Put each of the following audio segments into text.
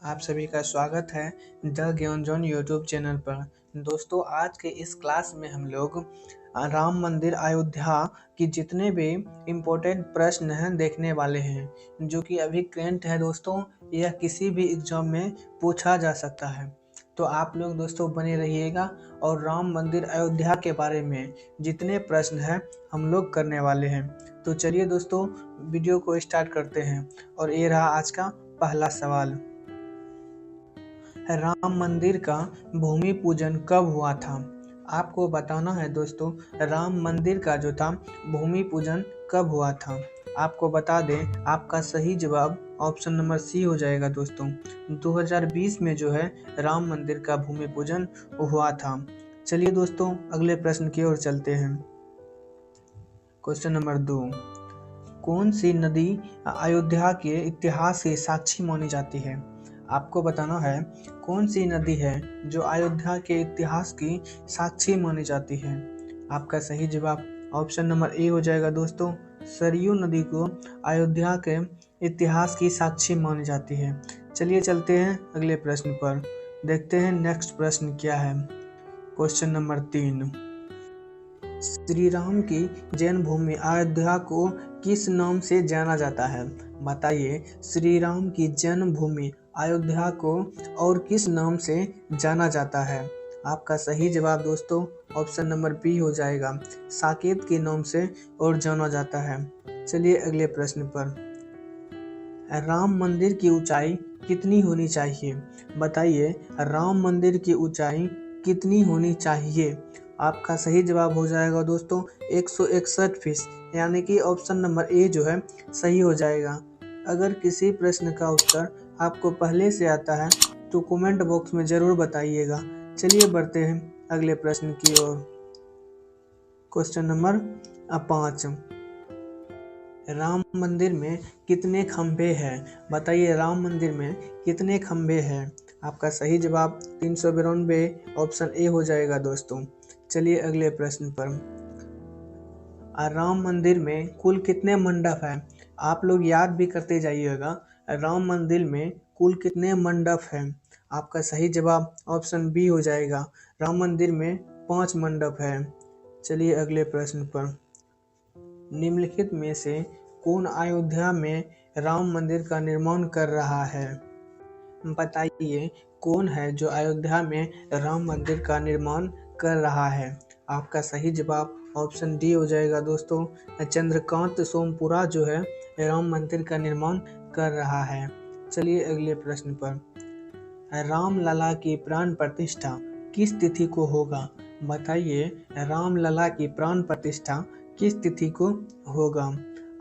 आप सभी का स्वागत है द ज्ञान जोन यूट्यूब चैनल पर। दोस्तों, आज के इस क्लास में हम लोग राम मंदिर अयोध्या की जितने भी इम्पोर्टेंट प्रश्न हैं देखने वाले हैं, जो कि अभी करेंट है। दोस्तों, यह किसी भी एग्जाम में पूछा जा सकता है, तो आप लोग दोस्तों बने रहिएगा और राम मंदिर अयोध्या के बारे में जितने प्रश्न हैं हम लोग करने वाले हैं। तो चलिए दोस्तों, वीडियो को स्टार्ट करते हैं और ये रहा आज का पहला सवाल। राम मंदिर का भूमि पूजन कब हुआ था? आपको बताना है दोस्तों, राम मंदिर का जो था भूमि पूजन कब हुआ था। आपको बता दें, आपका सही जवाब ऑप्शन नंबर सी हो जाएगा दोस्तों। 2020 में जो है राम मंदिर का भूमि पूजन हुआ था। चलिए दोस्तों, अगले प्रश्न की ओर चलते हैं। क्वेश्चन नंबर 2, कौन सी नदी अयोध्या के इतिहास की साक्षी मानी जाती है? आपको बताना है कौन सी नदी है जो अयोध्या के इतिहास की साक्षी मानी जाती है। आपका सही जवाब ऑप्शन नंबर ए हो जाएगा दोस्तों। सरयू नदी को अयोध्या के इतिहास की साक्षी मानी जाती है। चलिए चलते हैं अगले प्रश्न पर, देखते हैं नेक्स्ट प्रश्न क्या है। क्वेश्चन नंबर 3, श्री राम की जन्मभूमि अयोध्या को किस नाम से जाना जाता है? बताइए, श्री राम की जन्मभूमि अयोध्या को और किस नाम से जाना जाता है? आपका सही जवाब दोस्तों ऑप्शन नंबर बी हो जाएगा, साकेत के नाम से और जाना जाता है। चलिए अगले प्रश्न पर, राम मंदिर की ऊंचाई कितनी होनी चाहिए? बताइए, राम मंदिर की ऊंचाई कितनी होनी चाहिए? आपका सही जवाब हो जाएगा दोस्तों 161 फीट, यानी कि ऑप्शन नंबर ए जो है सही हो जाएगा। अगर किसी प्रश्न का उत्तर आपको पहले से आता है तो कमेंट बॉक्स में ज़रूर बताइएगा। चलिए बढ़ते हैं अगले प्रश्न की ओर। क्वेश्चन नंबर 5, राम मंदिर में कितने खंभे हैं? बताइए, राम मंदिर में कितने खंभे हैं? आपका सही जवाब 392 ऑप्शन ए हो जाएगा दोस्तों। चलिए अगले प्रश्न पर, राम मंदिर में कुल कितने मंडप हैं? आप लोग याद भी करते जाइएगा, राम मंदिर में कुल कितने मंडप हैं? आपका सही जवाब ऑप्शन बी हो जाएगा, राम मंदिर में 5 मंडप हैं। चलिए अगले प्रश्न पर, निम्नलिखित में से कौन अयोध्या में राम मंदिर का निर्माण कर रहा है? बताइए, कौन है जो अयोध्या में राम मंदिर का निर्माण कर रहा है? आपका सही जवाब ऑप्शन डी हो जाएगा दोस्तों, चंद्रकांत सोमपुरा जो है राम मंदिर का निर्माण कर रहा है। चलिए अगले प्रश्न पर, राम लला की प्राण प्रतिष्ठा किस तिथि को होगा? बताइए, राम लला की प्राण प्रतिष्ठा किस तिथि को होगा?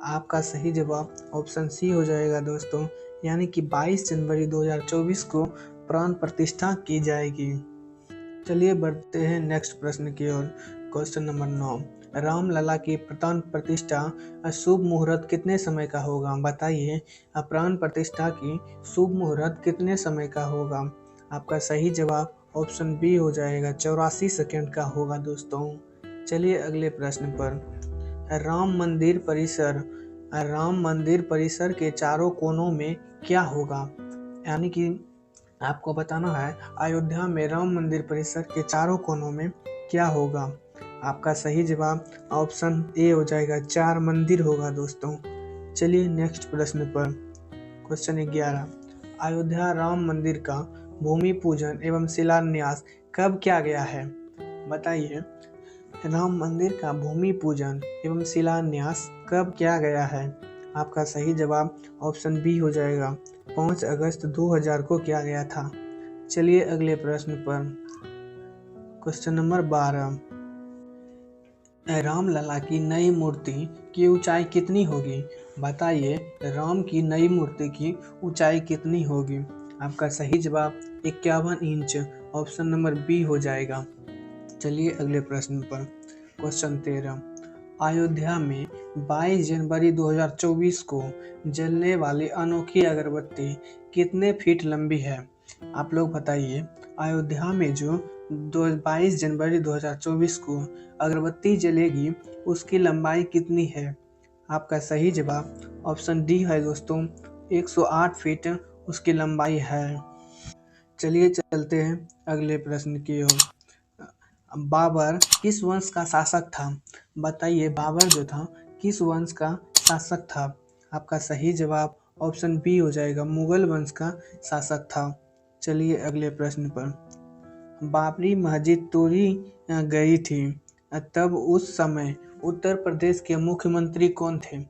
आपका सही जवाब ऑप्शन सी हो जाएगा दोस्तों, यानी कि 22 जनवरी 2024 को प्राण प्रतिष्ठा की जाएगी। चलिए बढ़ते हैं नेक्स्ट प्रश्न की ओर। क्वेश्चन नंबर 9, राम लला की प्राण प्रतिष्ठा शुभ मुहूर्त कितने समय का होगा? बताइए, प्राण प्रतिष्ठा की शुभ मुहूर्त कितने समय का होगा? आपका सही जवाब ऑप्शन बी हो जाएगा, 84 सेकेंड का होगा दोस्तों। चलिए अगले प्रश्न पर, राम मंदिर परिसर के चारों कोनों में क्या होगा? यानी कि आपको बताना है अयोध्या में राम मंदिर परिसर के चारों कोनों में क्या होगा? आपका सही जवाब ऑप्शन ए हो जाएगा, 4 मंदिर होगा दोस्तों। चलिए नेक्स्ट प्रश्न पर, क्वेश्चन 11, अयोध्या राम मंदिर का भूमि पूजन एवं शिलान्यास कब किया गया है? बताइए, राम मंदिर का भूमि पूजन एवं शिलान्यास कब किया गया है? आपका सही जवाब ऑप्शन बी हो जाएगा, 5 अगस्त 2000 को किया गया था। चलिए अगले प्रश्न पर, क्वेश्चन नंबर 12, राम लला की नई मूर्ति की ऊंचाई कितनी होगी? बताइए, राम की नई मूर्ति की ऊंचाई कितनी होगी? आपका सही जवाब 51 इंच ऑप्शन नंबर बी हो जाएगा। चलिए अगले प्रश्न पर, क्वेश्चन 13, अयोध्या में 22 जनवरी 2024 को जलने वाली अनोखी अगरबत्ती कितने फीट लंबी है? आप लोग बताइए, अयोध्या में जो 22 जनवरी 2024 को अगरबत्ती जलेगी उसकी लंबाई कितनी है? आपका सही जवाब ऑप्शन डी है दोस्तों, 108 फीट उसकी लंबाई है। चलिए चलते हैं अगले प्रश्न की ओर। बाबर किस वंश का शासक था? बताइए बाबर जो था किस वंश का शासक था? आपका सही जवाब ऑप्शन बी हो जाएगा, मुगल वंश का शासक था। चलिए अगले प्रश्न पर। बाबरी मस्जिद तोड़ी गई थी, तब उस समय उत्तर प्रदेश के मुख्यमंत्री कौन थे?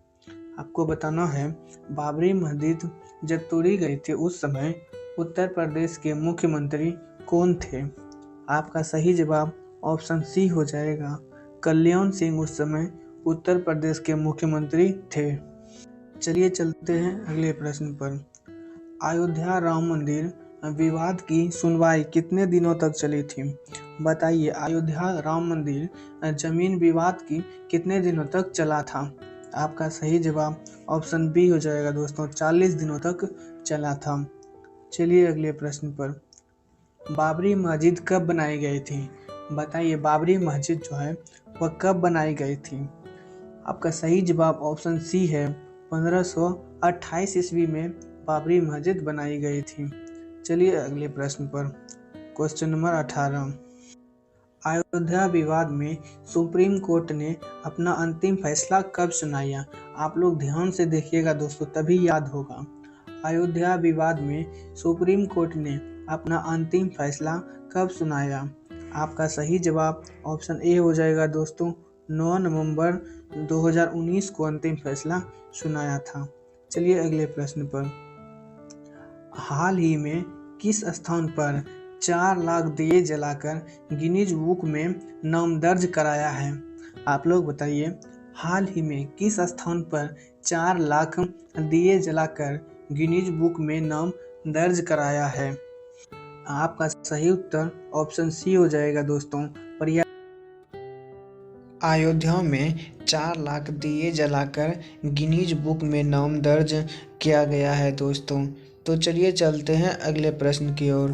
आपको बताना है बाबरी मस्जिद जब तोड़ी गई थी उस समय उत्तर प्रदेश के मुख्यमंत्री कौन थे? आपका सही जवाब ऑप्शन सी हो जाएगा, कल्याण सिंह उस समय उत्तर प्रदेश के मुख्यमंत्री थे। चलिए चलते हैं अगले प्रश्न पर। अयोध्या राम मंदिर विवाद की सुनवाई कितने दिनों तक चली थी? बताइए अयोध्या राम मंदिर जमीन विवाद की कितने दिनों तक चला था? आपका सही जवाब ऑप्शन बी हो जाएगा दोस्तों, 40 दिनों तक चला था। चलिए अगले प्रश्न पर। बाबरी मस्जिद कब बनाई गई थी? बताइए बाबरी मस्जिद जो है वह कब बनाई गई थी? आपका सही जवाब ऑप्शन सी है, 1528 ईस्वी में बाबरी मस्जिद बनाई गई थी। चलिए अगले प्रश्न पर। Question number 18। अयोध्या विवाद में सुप्रीम कोर्ट ने अपना अंतिम फैसला कब सुनाया? आप लोग ध्यान से देखिएगा दोस्तों, तभी याद होगा। अयोध्या विवाद में सुप्रीम कोर्ट ने अपना अंतिम फैसला कब सुनाया? आपका सही जवाब ऑप्शन ए हो जाएगा दोस्तों, 9 नवंबर 2019 को अंतिम फैसला सुनाया था। चलिए अगले प्रश्न पर। हाल ही में किस स्थान पर 4 लाख दिए जलाकर गिनीज बुक में नाम दर्ज कराया है? आप लोग बताइए हाल ही में किस स्थान पर 4 लाख दिए जलाकर गिनीज बुक में नाम दर्ज कराया है? आपका सही उत्तर ऑप्शन सी हो जाएगा दोस्तों, अयोध्या में 4 लाख दिए जलाकर गिनीज बुक में नाम दर्ज किया गया है दोस्तों। तो चलिए चलते हैं अगले प्रश्न की ओर।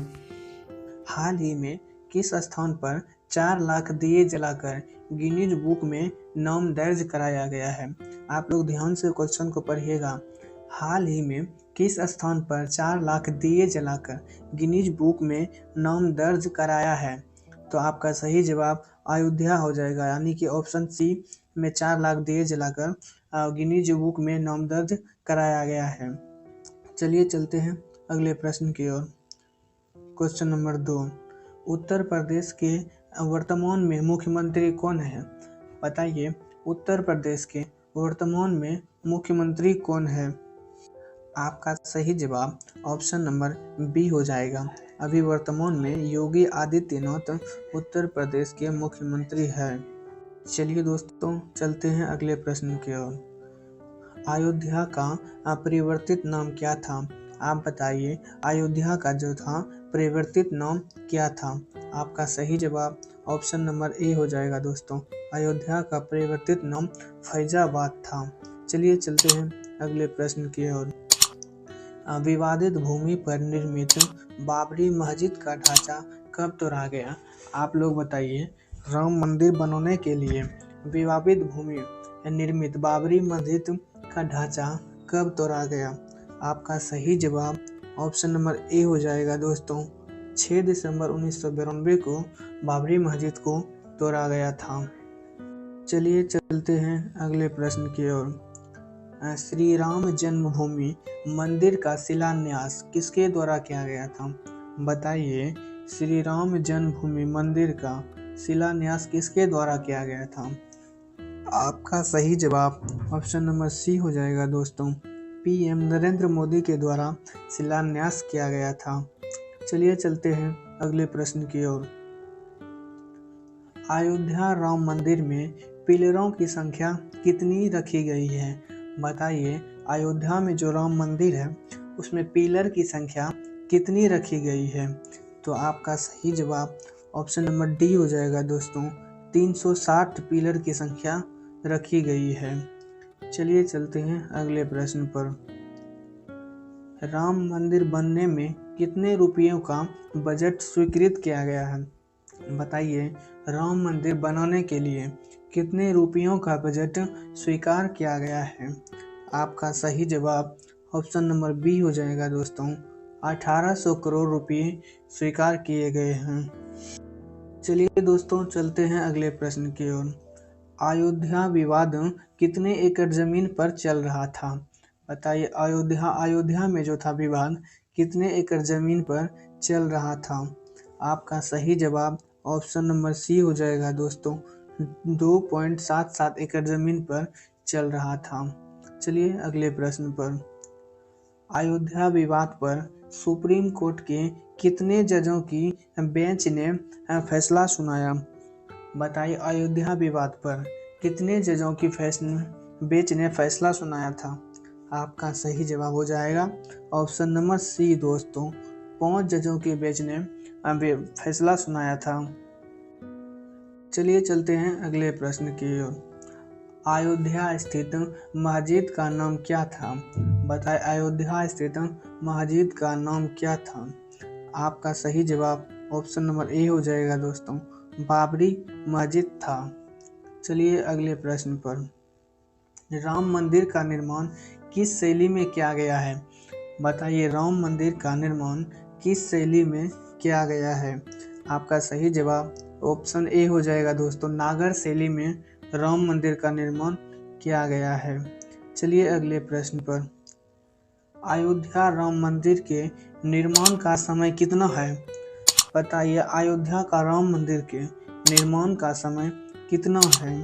हाल ही में किस स्थान पर 4 लाख दिए जलाकर गिनीज बुक में नाम दर्ज कराया गया है? आप लोग ध्यान से क्वेश्चन को पढ़िएगा। हाल ही में किस स्थान पर 4 लाख दिए जलाकर गिनीज बुक में नाम दर्ज कराया है? तो आपका सही जवाब अयोध्या हो जाएगा, यानी कि ऑप्शन सी में 4 लाख दिए जलाकर गिनीज बुक में नाम दर्ज कराया गया है। चलिए चलते हैं अगले प्रश्न की ओर। Question number 2। उत्तर प्रदेश के वर्तमान में मुख्यमंत्री कौन है? बताइए उत्तर प्रदेश के वर्तमान में मुख्यमंत्री कौन है? आपका सही जवाब ऑप्शन नंबर बी हो जाएगा, अभी वर्तमान में योगी आदित्यनाथ उत्तर प्रदेश के मुख्यमंत्री हैं। चलिए दोस्तों चलते हैं अगले प्रश्न की ओर। अयोध्या का परिवर्तित नाम क्या था? आप बताइए अयोध्या का जो था परिवर्तित नाम क्या था? आपका सही जवाब ऑप्शन नंबर ए हो जाएगा दोस्तों, अयोध्या का परिवर्तित नाम फैजाबाद था। चलिए चलते हैं अगले प्रश्न की ओर। विवादित भूमि पर निर्मित बाबरी मस्जिद का ढांचा कब तोड़ा गया? आप लोग बताइए राम मंदिर बनाने के लिए विवादित भूमि निर्मित बाबरी मस्जिद का ढांचा कब तोड़ा गया? आपका सही जवाब ऑप्शन नंबर ए हो जाएगा दोस्तों, 6 दिसंबर 1992 को बाबरी मस्जिद को तोड़ा गया था। चलिए चलते हैं अगले प्रश्न की ओर। श्री राम जन्मभूमि मंदिर का शिलान्यास किसके द्वारा किया गया था? बताइए श्री राम जन्मभूमि मंदिर का शिलान्यास किसके द्वारा किया गया था? आपका सही जवाब ऑप्शन नंबर सी हो जाएगा दोस्तों, पीएम नरेंद्र मोदी के द्वारा शिलान्यास किया गया था। चलिए चलते हैं अगले प्रश्न की ओर। अयोध्या राम मंदिर में पिलरों की संख्या कितनी रखी गई है? बताइए अयोध्या में जो राम मंदिर है उसमें पिलर की संख्या कितनी रखी गई है? तो आपका सही जवाब ऑप्शन नंबर डी हो जाएगा दोस्तों, 360 पिलर की संख्या रखी गई है। चलिए चलते हैं अगले प्रश्न पर। राम मंदिर बनने में कितने रुपयों का बजट स्वीकृत किया गया है? बताइए राम मंदिर बनाने के लिए कितने रुपयों का बजट स्वीकार किया गया है? आपका सही जवाब ऑप्शन नंबर बी हो जाएगा दोस्तों, 1800 करोड़ रुपए स्वीकार किए गए हैं। चलिए दोस्तों चलते हैं अगले प्रश्न की ओर। अयोध्या विवाद कितने एकड़ जमीन पर चल रहा था? बताइए, अयोध्या में जो था विवाद कितने एकड़ जमीन पर चल रहा था? आपका सही जवाब ऑप्शन नंबर सी हो जाएगा दोस्तों, 2.77 एकड़ जमीन पर चल रहा था। चलिए अगले प्रश्न पर। अयोध्या विवाद पर सुप्रीम कोर्ट के कितने जजों की बेंच ने फैसला सुनाया? बताइए, अयोध्या विवाद पर कितने जजों की बेंच ने फैसला सुनाया था? आपका सही जवाब हो जाएगा ऑप्शन नंबर सी दोस्तों, 5 जजों की बेंच ने फैसला सुनाया था। चलिए चलते हैं अगले प्रश्न की ओर। अयोध्या स्थित मस्जिद का नाम क्या था? बताएं, अयोध्या स्थित मस्जिद का नाम क्या था? आपका सही जवाब ऑप्शन नंबर ए हो जाएगा दोस्तों, बाबरी मस्जिद था। चलिए अगले प्रश्न पर। राम मंदिर का निर्माण किस शैली में किया गया है? बताइए, राम मंदिर का निर्माण किस शैली में किया गया है? आपका सही जवाब ऑप्शन ए हो जाएगा दोस्तों, नागर शैली में राम मंदिर का निर्माण किया गया है। चलिए अगले प्रश्न पर। अयोध्या राम मंदिर के निर्माण का समय कितना है? बताइए, अयोध्या का राम मंदिर के निर्माण का समय कितना है?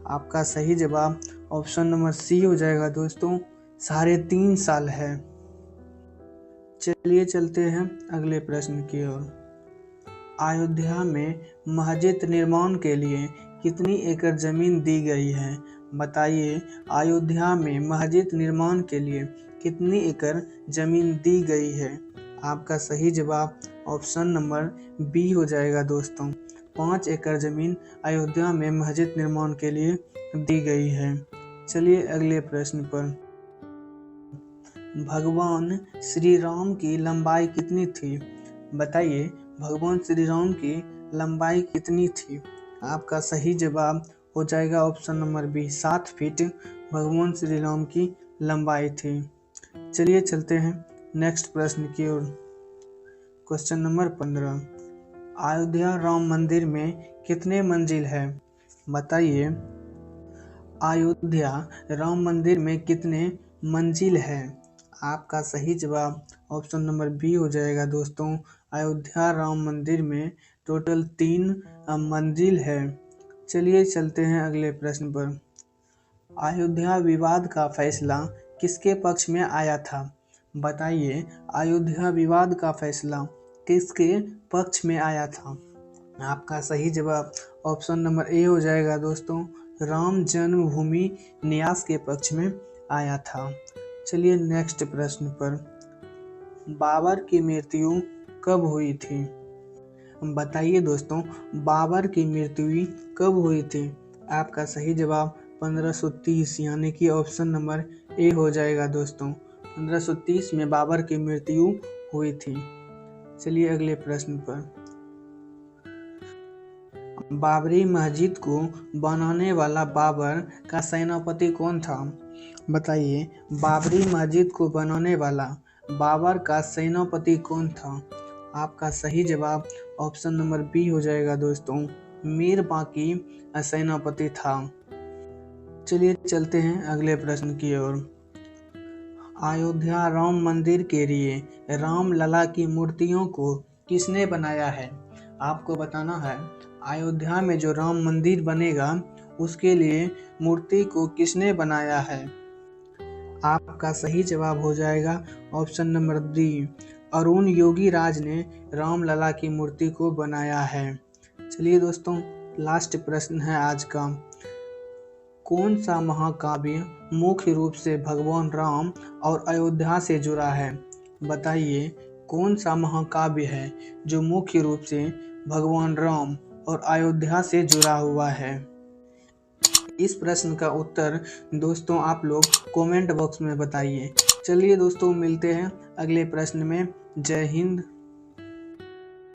आपका सही जवाब ऑप्शन नंबर सी हो जाएगा दोस्तों, 3.5 साल है। चलिए चलते हैं अगले प्रश्न की ओर। अयोध्या में मस्जिद निर्माण के लिए कितनी एकड़ जमीन दी गई है? बताइए, अयोध्या में मस्जिद निर्माण के लिए कितनी एकड़ जमीन दी गई है? आपका सही जवाब ऑप्शन नंबर बी हो जाएगा दोस्तों, 5 एकड़ जमीन अयोध्या में मस्जिद निर्माण के लिए दी गई है। चलिए अगले प्रश्न पर। भगवान श्री राम की लंबाई कितनी थी? बताइए, भगवान श्री राम की लंबाई कितनी थी? आपका सही जवाब हो जाएगा ऑप्शन नंबर बी, 7 फीट भगवान श्री राम की लंबाई थी। चलिए चलते हैं नेक्स्ट प्रश्न की ओर। Question number 15। अयोध्या राम मंदिर में कितने मंजिल है? बताइए, अयोध्या राम मंदिर में कितने मंजिल है? आपका सही जवाब ऑप्शन नंबर बी हो जाएगा दोस्तों, अयोध्या राम मंदिर में टोटल 3 मंजिल है। चलिए चलते हैं अगले प्रश्न पर। अयोध्या विवाद का फैसला किसके पक्ष में आया था? बताइए, अयोध्या विवाद का फैसला किसके पक्ष में आया था? आपका सही जवाब ऑप्शन नंबर ए हो जाएगा दोस्तों, राम जन्मभूमि न्यास के पक्ष में आया था। चलिए नेक्स्ट प्रश्न पर। बाबर की मृत्यु कब हुई थी? बताइए दोस्तों, बाबर की मृत्यु कब हुई थी? आपका सही जवाब 1530 यानी कि ऑप्शन नंबर ए हो जाएगा दोस्तों, 1530 में बाबर की मृत्यु हुई थी। चलिए अगले प्रश्न पर। बाबरी मस्जिद को बनाने वाला बाबर का सेनापति कौन था? बताइए, बाबरी मस्जिद को बनाने वाला बाबर का सेनापति कौन था? आपका सही जवाब ऑप्शन नंबर बी हो जाएगा दोस्तों, मीर बाकी सेनापति था। चलिए चलते हैं अगले प्रश्न की ओर। अयोध्या राम मंदिर के लिए राम लला की मूर्तियों को किसने बनाया है? आपको बताना है, अयोध्या में जो राम मंदिर बनेगा उसके लिए मूर्ति को किसने बनाया है? आपका सही जवाब हो जाएगा ऑप्शन नंबर डी, अरुण योगी राज ने राम लला की मूर्ति को बनाया है। चलिए दोस्तों, लास्ट प्रश्न है आज का। कौन सा महाकाव्य मुख्य रूप से भगवान राम और अयोध्या से जुड़ा है? बताइए, कौन सा महाकाव्य है जो मुख्य रूप से भगवान राम और अयोध्या से जुड़ा हुआ है? इस प्रश्न का उत्तर दोस्तों आप लोग कमेंट बॉक्स में बताइए। चलिए दोस्तों, मिलते हैं अगले प्रश्न में। जय हिंद।